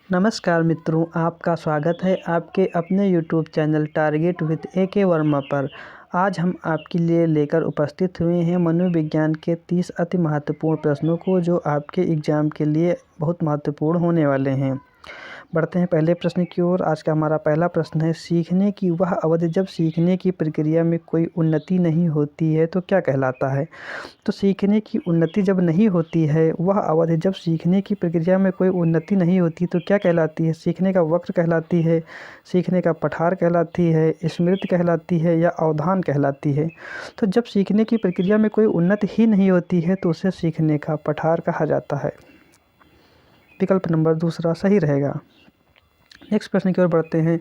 नमस्कार मित्रों, आपका स्वागत है आपके अपने YouTube channel target with AK Verma पर। आज हम आपके लिए लेकर उपस्थित हुए हैं मनोविज्ञान के 30 अति महत्वपूर्ण प्रश्नों को, जो आपके एग्ज़ाम के लिए बहुत महत्वपूर्ण होने वाले हैं। बढ़ते हैं पहले प्रश्न की ओर। आज का हमारा पहला प्रश्न है, सीखने की वह अवधि जब सीखने की प्रक्रिया में कोई उन्नति नहीं होती है तो क्या कहलाता है। तो सीखने की उन्नति जब नहीं होती है, वह अवधि जब सीखने की प्रक्रिया में कोई उन्नति नहीं होती तो क्या कहलाती है। सीखने का वक्र कहलाती है, सीखने का पठार कहलाती है, स्मृति कहलाती है या अवधान कहलाती है। तो जब सीखने की प्रक्रिया में कोई उन्नति ही नहीं होती है तो उसे सीखने का पठार कहा जाता है। विकल्प नंबर दूसरा सही रहेगा। नेक्स्ट प्रश्न की ओर बढ़ते हैं,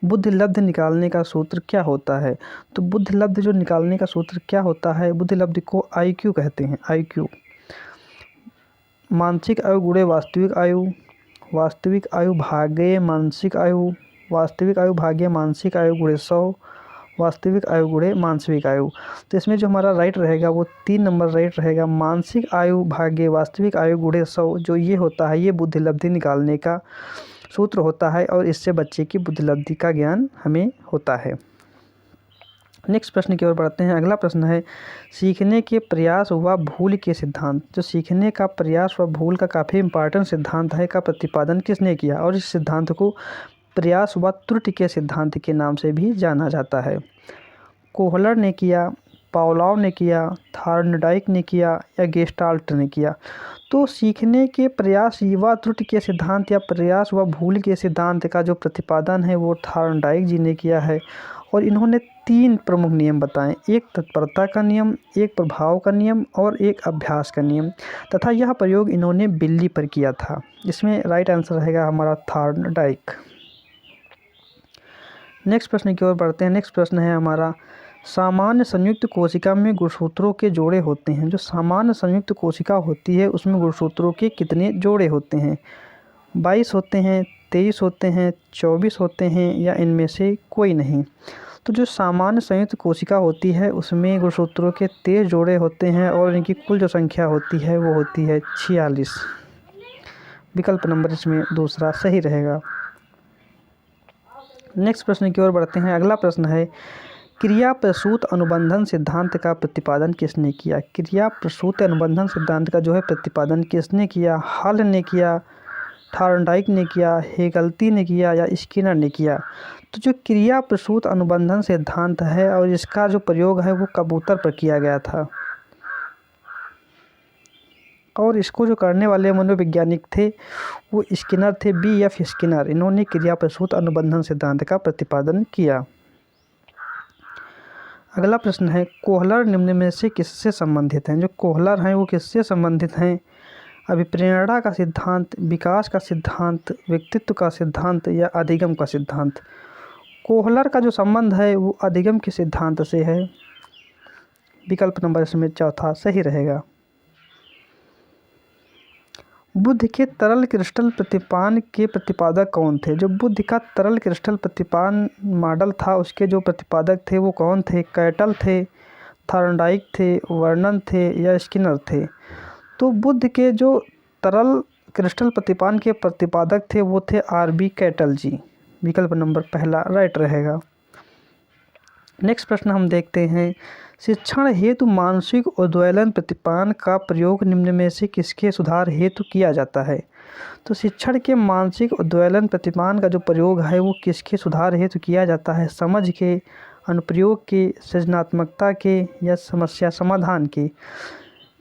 बुद्धिलब्ध निकालने का सूत्र क्या होता है। तो बुद्धिलब्ध जो निकालने का सूत्र क्या होता है, बुद्धिलब्ध को IQ कहते हैं। IQ मानसिक आयु गुणे वास्तविक आयु, वास्तविक आयु भागे मानसिक आयु, वास्तविक आयु भागे मानसिक आयु गुणे 100, वास्तविक आयु गुणे मानसिक आयु। तो इसमें जो हमारा राइट रहेगा वो 3 नंबर राइट रहेगा। मानसिक आयु भागे वास्तविक आयु गुणे 100 जो ये होता है, ये बुद्धिलब्धि निकालने का सूत्र होता है और इससे बच्चे की बुद्धिलब्धि का ज्ञान हमें होता है। नेक्स्ट प्रश्न की ओर बढ़ते हैं। अगला प्रश्न है, सीखने के प्रयास व भूल के सिद्धांत। जो सीखने का प्रयास व भूल का काफ़ी इंपॉर्टेंट सिद्धांत है, का प्रतिपादन किसने किया। और इस सिद्धांत को प्रयास व त्रुटि के सिद्धांत के नाम से भी जाना जाता है। कोहलर ने किया, पावलोव ने किया, थॉर्नडाइक ने किया या गेस्टाल्ट ने किया। तो सीखने के प्रयास व त्रुटि के सिद्धांत या प्रयास व भूल के सिद्धांत का जो प्रतिपादन है वो थॉर्नडाइक जी ने किया है। और इन्होंने 3 प्रमुख नियम बताए, एक तत्परता का नियम, एक प्रभाव का नियम और एक अभ्यास का नियम। तथा यह प्रयोग इन्होंने बिल्ली पर किया था। इसमें राइट आंसर रहेगा हमारा थॉर्नडाइक। नेक्स्ट प्रश्न की ओर बढ़ते हैं। नेक्स्ट प्रश्न है हमारा, सामान्य संयुक्त कोशिका में गुणसूत्रों के जोड़े होते हैं। जो सामान्य संयुक्त कोशिका होती है उसमें गुणसूत्रों के कितने जोड़े होते हैं। 22 होते हैं, 23 होते हैं, 24 होते हैं या इनमें से कोई नहीं। तो जो सामान्य संयुक्त कोशिका होती है उसमें गुणसूत्रों के 23 जोड़े होते हैं और इनकी कुल जो संख्या होती है वो होती है 46। विकल्प नंबर इसमें दूसरा सही रहेगा। नेक्स्ट प्रश्न की ओर बढ़ते हैं। अगला प्रश्न है, क्रिया प्रसूत अनुबंधन सिद्धांत का प्रतिपादन किसने किया। क्रिया प्रसूत अनुबंधन सिद्धांत का जो है प्रतिपादन किसने किया। हॉल ने किया, थॉर्नडाइक ने किया, हेगल्ती ने किया या स्किनर ने किया। तो जो क्रिया प्रसूत अनुबंधन सिद्धांत है और इसका जो प्रयोग है वो कबूतर पर किया गया था। और इसको जो करने वाले मनोवैज्ञानिक थे वो स्किनर थे, BF स्किनर। इन्होंने क्रिया प्रसूत अनुबंधन सिद्धांत का प्रतिपादन किया। अगला प्रश्न है, कोहलर निम्न में से किससे संबंधित हैं। जो कोहलर हैं वो किससे संबंधित हैं। अभिप्रेरणा का सिद्धांत, विकास का सिद्धांत, व्यक्तित्व का सिद्धांत या अधिगम का सिद्धांत। कोहलर का जो संबंध है वो अधिगम के सिद्धांत से है। विकल्प नंबर इसमें चौथा सही रहेगा। बुद्ध के तरल क्रिस्टल प्रतिपान के प्रतिपादक कौन थे। जो बुद्ध का तरल क्रिस्टल प्रतिपान मॉडल था उसके जो प्रतिपादक थे वो कौन थे। कैटल थे, थॉर्नडाइक थे, वर्नन थे या स्किनर थे। तो बुद्ध के जो तरल क्रिस्टल प्रतिपान के प्रतिपादक थे वो थे RB कैटल जी। विकल्प नंबर पहला राइट रहेगा। नेक्स्ट प्रश्न हम देखते हैं, शिक्षण हेतु मानसिक उद्वेलन प्रतिपान का प्रयोग निम्न में से किसके सुधार हेतु किया जाता है। तो शिक्षण के मानसिक उद्वेलन प्रतिपान का जो प्रयोग है वो किसके सुधार हेतु किया जाता है। समझ के, अनुप्रयोग के, सृजनात्मकता के या समस्या समाधान के।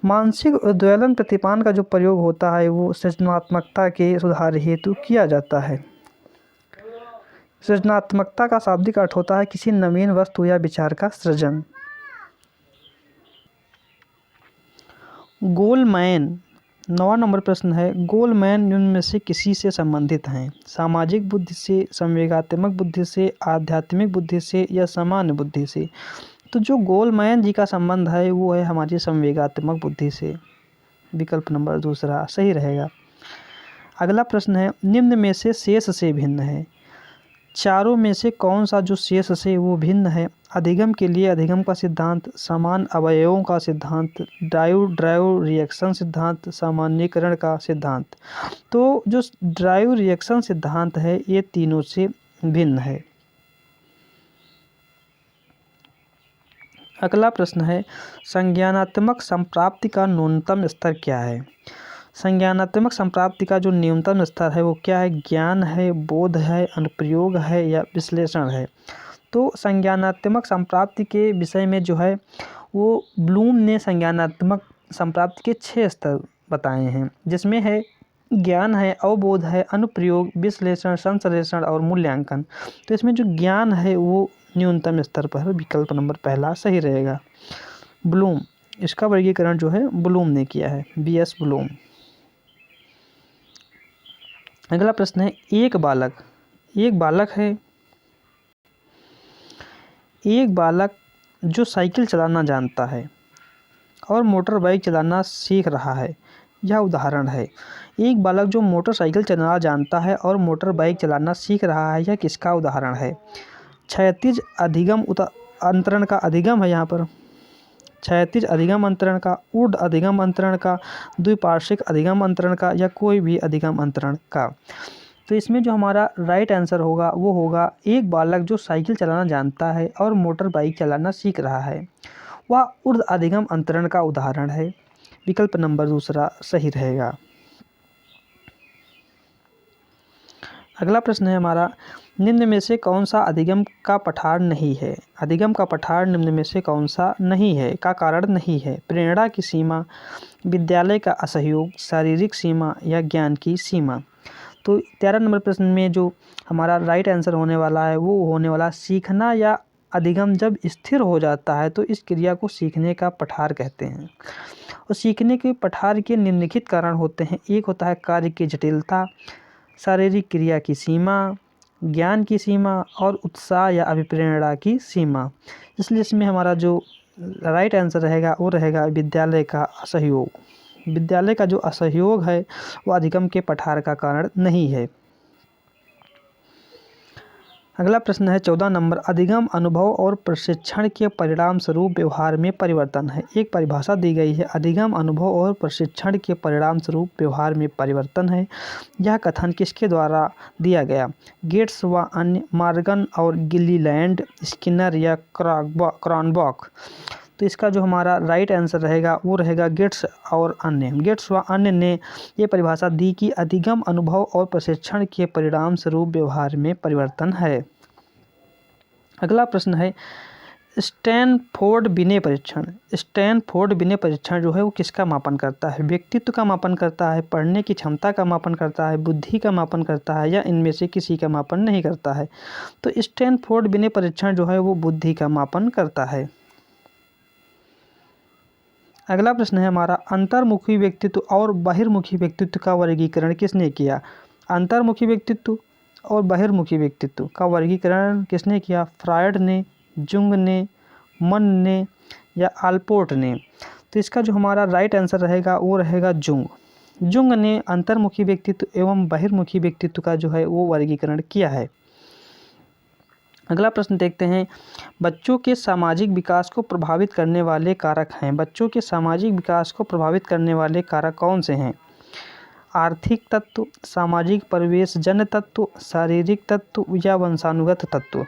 मानसिक उद्वेलन प्रतिपान का जो प्रयोग होता है वो सृजनात्मकता के सुधार हेतु किया जाता है। सृजनात्मकता का शाब्दिक अर्थ होता है किसी नवीन वस्तु या विचार का सृजन। गोलमैन 9वां नंबर प्रश्न है, गोलमैन निम्न में से किसी से संबंधित हैं। सामाजिक बुद्धि से, संवेगात्मक बुद्धि से, आध्यात्मिक बुद्धि से या सामान्य बुद्धि से। तो जो गोलमैन जी का संबंध है वो है हमारी संवेगात्मक बुद्धि से। विकल्प नंबर दूसरा सही रहेगा। अगला प्रश्न है, निम्न में से शेष से भिन्न है। चारों में से कौन सा जो शेष से वो भिन्न है? अधिगम के लिए अधिगम का सिद्धांत, समान अवयवों का सिद्धांत, ड्राइव रिएक्शन सिद्धांत, सामान्यीकरण का सिद्धांत। तो जो ड्राइव रिएक्शन सिद्धांत है ये तीनों से भिन्न है। अगला प्रश्न है, संज्ञानात्मक संप्राप्ति का न्यूनतम स्तर क्या है? संज्ञानात्मक संप्राप्ति का जो न्यूनतम स्तर है वो क्या है? ज्ञान है, बोध है, अनुप्रयोग है या विश्लेषण है? तो संज्ञानात्मक संप्राप्ति के विषय में जो है वो ब्लूम ने संज्ञानात्मक संप्राप्ति के 6 स्तर बताए हैं, जिसमें है ज्ञान है, अवबोध है, अनुप्रयोग, विश्लेषण, संश्लेषण और मूल्यांकन। तो इसमें जो ज्ञान है वो न्यूनतम स्तर पर विकल्प नंबर पहला सही रहेगा। ब्लूम, इसका वर्गीकरण जो है ब्लूम ने किया है, BS ब्लूम। अगला प्रश्न है, एक बालक जो साइकिल चलाना जानता है और मोटर बाइक चलाना सीख रहा है, यह उदाहरण है। एक बालक जो मोटरसाइकिल चलाना जानता है और मोटर बाइक चलाना सीख रहा है, यह किसका उदाहरण है? क्षैतिज अधिगम अंतरण का अधिगम है यहाँ पर, क्षैतिज अधिगम अंतरण का, ऊर्ध्व अधिगम अंतरण का, द्विपार्श्विक अधिगम अंतरण का या कोई भी अधिगम अंतरण का। तो इसमें जो हमारा राइट आंसर होगा वो होगा, एक बालक जो साइकिल चलाना जानता है और मोटर बाइक चलाना सीख रहा है वह ऊर्ध्व अधिगम अंतरण का उदाहरण है। विकल्प नंबर दूसरा सही रहेगा। अगला प्रश्न है हमारा, निम्न में से कौन सा अधिगम का पठार नहीं है? अधिगम का पठार निम्न में से कौन सा नहीं है का कारण नहीं है? प्रेरणा की सीमा, विद्यालय का असहयोग, शारीरिक सीमा या ज्ञान की सीमा। तो 13 नंबर प्रश्न में जो हमारा राइट आंसर होने वाला है वो होने वाला, सीखना या अधिगम जब स्थिर हो जाता है तो इस क्रिया को सीखने का पठार कहते हैं। और सीखने के पठार के निम्नलिखित कारण होते हैं। एक होता है कार्य की जटिलता, शारीरिक क्रिया की सीमा, ज्ञान की सीमा और उत्साह या अभिप्रेरणा की सीमा। इसलिए इसमें हमारा जो राइट आंसर रहेगा वो रहेगा विद्यालय का असहयोग। विद्यालय का जो असहयोग है वो अधिगम के पठार का कारण नहीं है। अगला प्रश्न है 14 नंबर, अधिगम अनुभव और प्रशिक्षण के परिणाम स्वरूप व्यवहार में परिवर्तन है। एक परिभाषा दी गई है, अधिगम अनुभव और प्रशिक्षण के परिणाम स्वरूप व्यवहार में परिवर्तन है। यह कथन किसके द्वारा दिया गया? गेट्स व अन्य, मॉर्गन और गिलीलैंड, स्किनर या क्रॉनबॉक। तो इसका जो हमारा राइट आंसर रहेगा वो रहेगा गेट्स और अन्य। गेट्स व अन्य ने ये परिभाषा दी कि अधिगम अनुभव और प्रशिक्षण के परिणाम स्वरूप व्यवहार में परिवर्तन है। अगला प्रश्न है, स्टैनफोर्ड बिने परीक्षण। स्टैनफोर्ड बिने परीक्षण जो है वो किसका मापन करता है? व्यक्तित्व का मापन करता है, पढ़ने की क्षमता का मापन करता है, बुद्धि का मापन करता है या इनमें से किसी का मापन नहीं करता है? तो स्टैनफोर्ड बिने परीक्षण जो है वो बुद्धि का मापन करता है। अगला प्रश्न है हमारा, अंतर्मुखी व्यक्तित्व और बहिर्मुखी व्यक्तित्व का वर्गीकरण किसने किया? अंतर्मुखी व्यक्तित्व और बहिर्मुखी व्यक्तित्व का वर्गीकरण किसने किया? फ्रायड ने, जुंग ने, मन ने या आल्पोर्ट ने? तो इसका जो हमारा राइट आंसर रहेगा वो रहेगा जुंग। जुंग ने अंतर्मुखी व्यक्तित्व एवं बहिर्मुखी व्यक्तित्व का जो है वो वर्गीकरण किया है। अगला प्रश्न देखते हैं, बच्चों के सामाजिक विकास को प्रभावित करने वाले कारक हैं। बच्चों के सामाजिक विकास को प्रभावित करने वाले कारक कौन से हैं? आर्थिक तत्व, सामाजिक परिवेश जन्य तत्व, शारीरिक तत्व या वंशानुगत तत्व।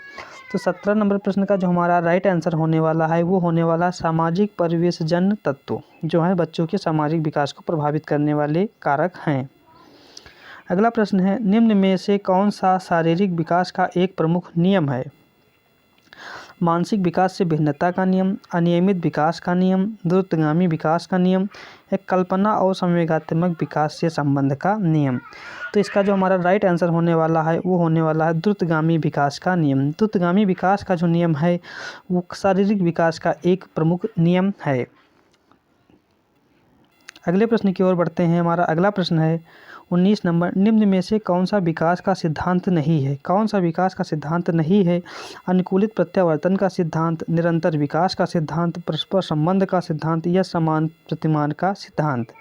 तो 17 नंबर प्रश्न का जो हमारा राइट आंसर होने वाला है वो होने वाला सामाजिक परिवेश जन्य तत्व जो है बच्चों के सामाजिक विकास को प्रभावित करने वाले कारक हैं। अगला प्रश्न है, निम्न में से कौन सा शारीरिक विकास का एक प्रमुख नियम है? मानसिक विकास से भिन्नता का नियम, अनियमित विकास का नियम, द्रुतगामी विकास का नियम या कल्पना और संवेगात्मक विकास से संबंध का नियम। तो इसका जो हमारा राइट आंसर होने वाला है वो होने वाला है द्रुतगामी विकास का नियम। द्रुतगामी विकास का जो नियम है वो शारीरिक विकास का एक प्रमुख नियम है। अगले प्रश्न की ओर बढ़ते हैं। हमारा अगला प्रश्न है 19 नंबर, निम्न में से कौन सा विकास का सिद्धांत नहीं है? कौन सा विकास का सिद्धांत नहीं है? अनुकूलित प्रत्यावर्तन का सिद्धांत, निरंतर विकास का सिद्धांत, परस्पर संबंध का सिद्धांत या समान प्रतिमान का सिद्धांत।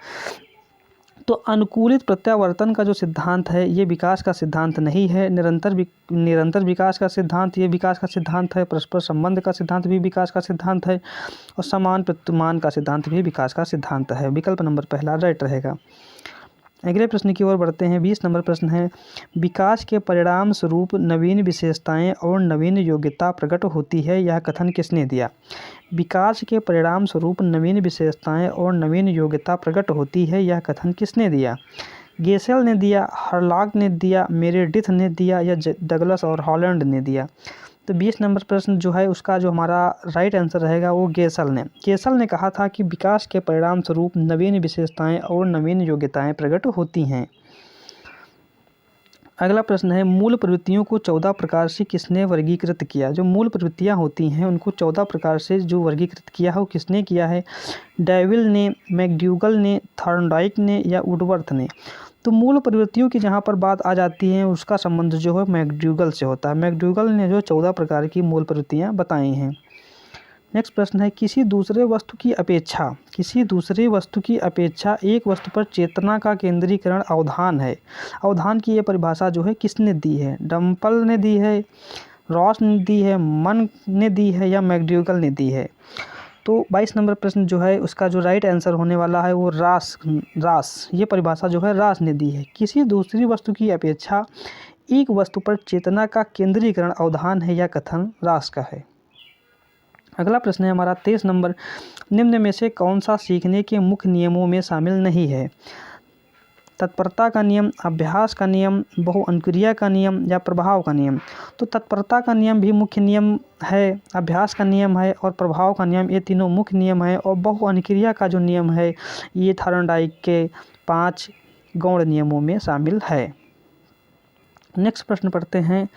तो अनुकूलित प्रत्यावर्तन का जो सिद्धांत है ये विकास का सिद्धांत नहीं है। निरंतर विकास का सिद्धांत ये विकास का सिद्धांत है। परस्पर संबंध का सिद्धांत भी विकास का सिद्धांत है और समान प्रत्युमान का सिद्धांत भी विकास का सिद्धांत है। विकल्प नंबर पहला राइट रहेगा। अगले प्रश्न की ओर बढ़ते हैं। 20 नंबर प्रश्न है, विकास के परिणाम स्वरूप नवीन विशेषताएं और नवीन योग्यता प्रकट होती है, यह कथन किसने दिया? विकास के परिणाम स्वरूप नवीन विशेषताएं और नवीन योग्यता प्रकट होती है, यह कथन किसने दिया? गेसेल ने दिया, हर्लॉग ने दिया, मेरेडिथ ने दिया या डगलस और हॉलैंड ने दिया? तो 20 नंबर प्रश्न जो है उसका जो हमारा राइट आंसर रहेगा वो गेसेल ने कहा था कि विकास के परिणाम स्वरूप नवीन विशेषताएं और नवीन योग्यताएं प्रकट होती हैं। अगला प्रश्न है, मूल प्रवृत्तियों को 14 प्रकार से किसने वर्गीकृत किया? जो मूल प्रवृत्तियां होती हैं उनको 14 प्रकार से जो वर्गीकृत किया है वो किसने किया है? डेविल ने, मैकडूगल ने, थॉर्नडाइक ने या वुडवर्थ ने? तो मूल प्रवृत्तियों की जहाँ पर बात आ जाती है उसका संबंध जो है मैकडूगल से होता है। मैकडूगल ने जो 14 प्रकार की मूल प्रवृत्तियाँ बताई हैं। नेक्स्ट प्रश्न है, किसी दूसरे वस्तु की अपेक्षा एक वस्तु पर चेतना का केंद्रीकरण अवधान है। अवधान की ये परिभाषा जो है किसने दी है? डम्पल ने दी है, रॉस ने दी है, मन ने दी है या मैकडूगल ने दी है? तो 22 नंबर प्रश्न जो है उसका जो राइट आंसर होने वाला है वो रास ये परिभाषा जो है रास ने दी है। किसी दूसरी वस्तु की अपेक्षा एक वस्तु पर चेतना का केंद्रीकरण अवधान है, यह कथन रास का है। अगला प्रश्न है हमारा 23 नंबर, निम्न में से कौन सा सीखने के मुख्य नियमों में शामिल नहीं है? तत्परता का नियम, अभ्यास का नियम, बहुअनुक्रिया का नियम या प्रभाव का नियम? तो तत्परता का नियम भी मुख्य नियम है, अभ्यास का नियम है और प्रभाव का नियम, ये तीनों मुख्य नियम है। और बहुअनुक्रिया का जो नियम है ये थॉर्नडाइक के 5 गौण नियमों में शामिल है। नेक्स्ट प्रश्न पढ़ते हैं।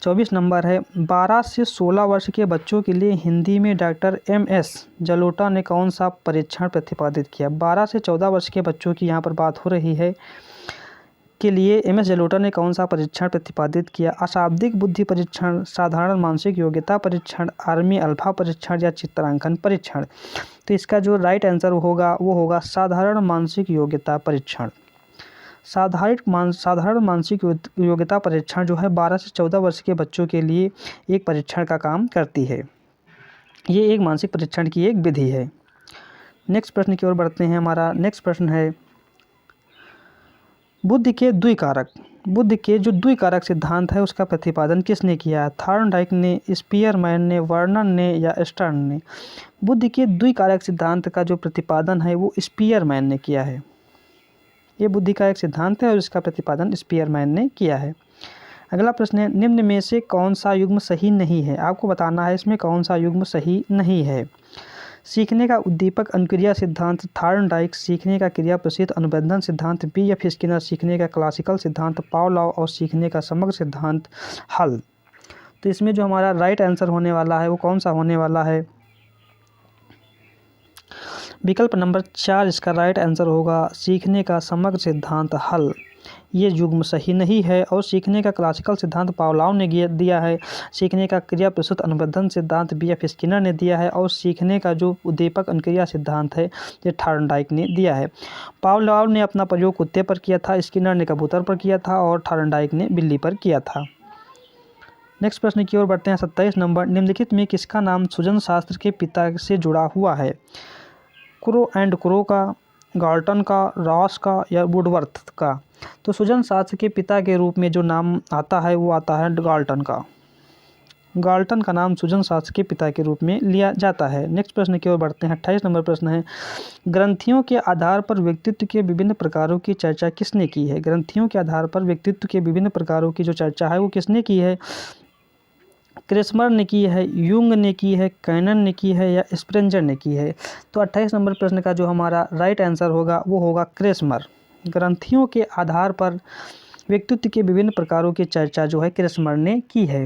24 नंबर है, 12 से 16 वर्ष के बच्चों के लिए हिंदी में डॉक्टर MS जलोटा ने कौन सा परीक्षण प्रतिपादित किया? 12 से 14 वर्ष के बच्चों की यहाँ पर बात हो रही है के लिए MS जलोटा ने कौन सा परीक्षण प्रतिपादित किया? अशाब्दिक बुद्धि परीक्षण, साधारण मानसिक योग्यता परीक्षण, आर्मी अल्फा परीक्षण या चित्रांकन परीक्षण? तो इसका जो राइट आंसर होगा वो होगा साधारण मानसिक योग्यता परीक्षण। साधारण मानसिक योग्यता परीक्षण जो है 12 से 14 वर्ष के बच्चों के लिए एक परीक्षण का काम करती है। ये एक मानसिक परीक्षण की एक विधि है। नेक्स्ट प्रश्न की ओर बढ़ते हैं। हमारा नेक्स्ट प्रश्न है, बुद्धि के जो द्विकारक सिद्धांत है उसका प्रतिपादन किसने किया? थॉर्नडाइक ने, स्पीयरमैन ने, वर्नन ने या स्टर्न ने? बुद्धि के द्विकारक सिद्धांत का जो प्रतिपादन है वो स्पीयरमैन ने किया है। ये बुद्धि का एक सिद्धांत है और इसका प्रतिपादन स्पीयरमैन ने किया है। अगला प्रश्न है, निम्न में से कौन सा युग्म सही नहीं है? आपको बताना है इसमें कौन सा युग्म सही नहीं है। सीखने का उद्दीपक अनुक्रिया सिद्धांत थॉर्नडाइक, सीखने का क्रिया प्रसिद्ध अनुबंधन सिद्धांत BF स्किनर, सीखने का क्लासिकल सिद्धांत पावलोव और सीखने का समग्र सिद्धांत हल। तो इसमें जो हमारा राइट आंसर होने वाला है वो कौन सा होने वाला है? विकल्प नंबर 4 इसका राइट आंसर होगा सीखने का समग्र सिद्धांत हल। ये युग्म सही नहीं है। और सीखने का क्लासिकल सिद्धांत पावलोव ने दिया है, सीखने का क्रिया प्रसूत अनुबंधन सिद्धांत BF स्किनर ने दिया है और सीखने का जो उद्दीपक अनुक्रिया सिद्धांत है ये थॉर्नडाइक ने दिया है। पावलोव ने अपना प्रयोग कुत्ते पर किया था, स्किनर ने कबूतर पर किया था और थॉर्नडाइक ने बिल्ली पर किया था। नेक्स्ट प्रश्न की ओर बढ़ते हैं। 27 नंबर, निम्नलिखित में किसका नाम सुजन शास्त्र के पिता से जुड़ा हुआ है? क्रो का, गाल्टन का, रॉस का या वुडवर्थ का? तो सुजन शास्त्र के पिता के रूप में जो नाम आता है वो आता है गाल्टन का। गाल्टन का नाम सुजन शास्त्र के पिता के रूप में लिया जाता है। नेक्स्ट प्रश्न की ओर बढ़ते हैं। 28 नंबर प्रश्न है, ग्रंथियों के आधार पर व्यक्तित्व के विभिन्न प्रकारों की चर्चा किसने की है? ग्रंथियों के आधार पर व्यक्तित्व के विभिन्न प्रकारों की जो चर्चा है वो किसने की है? क्रेस्मर ने की है, यूंग ने की है, कैनन ने की है या स्प्रेंजर ने की है? तो 28 नंबर प्रश्न का जो हमारा राइट आंसर होगा वो होगा क्रेस्मर। ग्रंथियों के आधार पर व्यक्तित्व के विभिन्न प्रकारों की चर्चा जो है क्रेस्मर ने की है।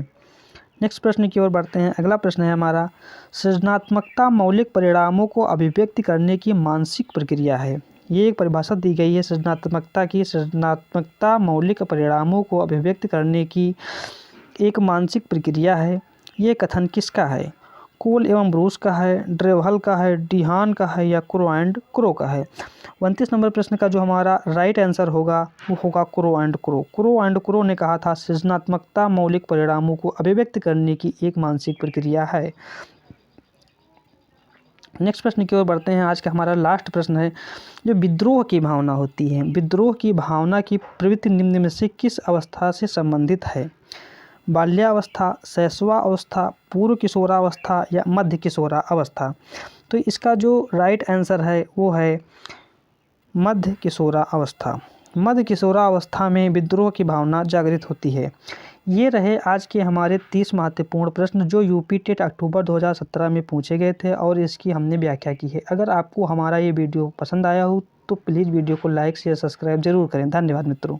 नेक्स्ट प्रश्न की ओर बढ़ते हैं। अगला प्रश्न है हमारा, सृजनात्मकता मौलिक परिणामों को अभिव्यक्त करने की मानसिक प्रक्रिया है। ये एक परिभाषा दी गई है सृजनात्मकता की। सृजनात्मकता मौलिक परिणामों को अभिव्यक्त करने की एक मानसिक प्रक्रिया है। ये कथन किसका है? कोल एवं ब्रूस का है, ड्रेवहल का है, डिहान का है या क्रो एंड क्रो का है। 29 नंबर प्रश्न का जो हमारा राइट आंसर होगा वो होगा crow and crow. Crow and crow ने कहा था सृजनात्मकता मौलिक परिणामों को अभिव्यक्त करने की एक मानसिक प्रक्रिया है। नेक्स्ट प्रश्न की ओर बढ़ते हैं। आज का हमारा लास्ट प्रश्न है, जो विद्रोह की भावना होती है, विद्रोह की भावना की प्रवृत्ति निम्न में से किस अवस्था से संबंधित है? बाल्यावस्था, शैशवावस्था, पूर्व किशोरावस्था या मध्य किशोरावस्था। तो इसका जो राइट आंसर है वो है मध्य किशोरावस्था। मध्य किशोरावस्था में विद्रोह की भावना जागृत होती है। ये रहे आज के हमारे 30 महत्वपूर्ण प्रश्न जो यूपी टेट अक्टूबर 2017 में पूछे गए थे और इसकी हमने व्याख्या की है। अगर आपको हमारा ये वीडियो पसंद आया हो तो प्लीज़ वीडियो को लाइक शेयर सब्सक्राइब जरूर करें। धन्यवाद मित्रों।